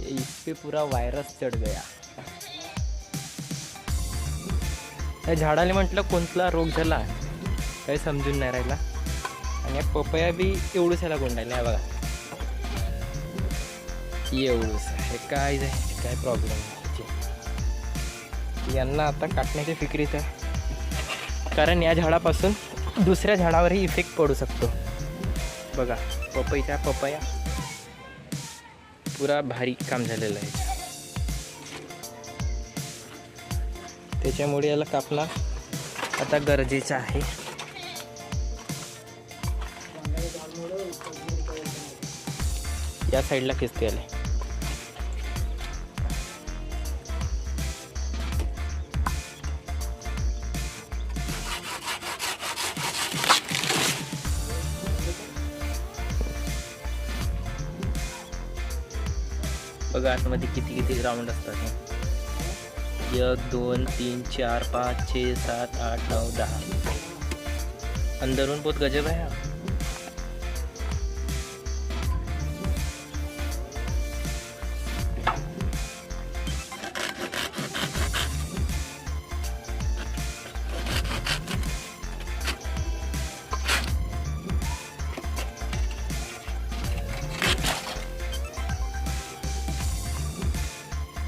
इस पे पूरा वायरस चढ़ गया। या झाडाला म्हटलं कोणता रोग झाला काही समजून नाही राहिला। आणि या पपया बी एवढूच ह्याला गोंडायला बघा, एवढूच हे काय काय प्रॉब्लेम आहे। यांना आता काटण्याची फिक्रीत आहे, कारण या झाडापासून दुसऱ्या झाडावरही इफेक्ट पडू शकतो। बघा पपया पुरा भारी काम झालेलं आहे, त्याच्यामुळे याला कापणं आता गरजेचं आहे। या साईडला खिचते आले। बघा आतमध्ये किती किती राऊंड असतात। 1 2 3 4 5 6 7 8 9 10 अंदरून बहुत गजब है।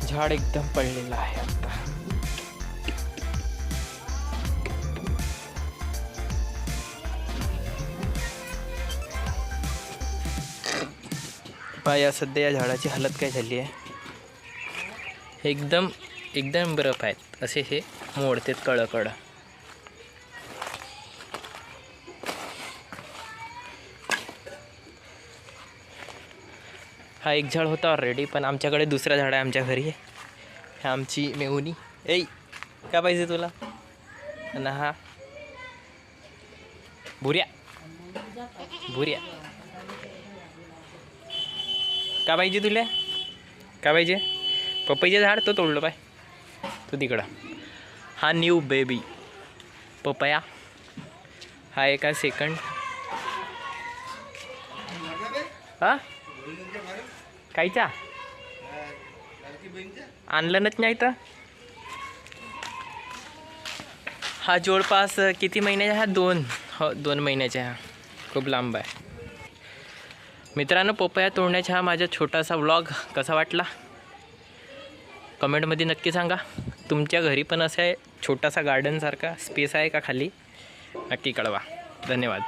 झाड एकदम पडलेलं आहे आता। पाया सध्या या झाडाची हालत काय झाली आहे, एकदम एकदम बरफ आहेत असे हे मोडतेत कळकळ। हा एक झाड होता ऑलरेडी, पण आमच्याकडे दुसरा झाड आहे आमच्या घरी। हा आमची मेहुनी। ऐ काय पाहिजे तुला? आणि हा भुऱ्या का पाहिजे तुला? का पाहिजे? पपईचे झाड तो तोडलं पाय तो तिकडं। हा न्यू बेबी पपया, हा एक आहे सेकंड। हा कायचा आणलंच नाही तर हा जवळपास किती महिन्याचा? हा 2 महिन्याचा। हा खूप लांब आहे। मित्रांनो, पपया तोडण्याचा हा माझा छोटासा व्लॉग कसा वाटला कमेंटमध्ये नक्की सांगा। तुमच्या घरी पण असं आहे छोटासा गार्डनसारखा स्पेस आहे का खाली? नक्की कळवा। धन्यवाद।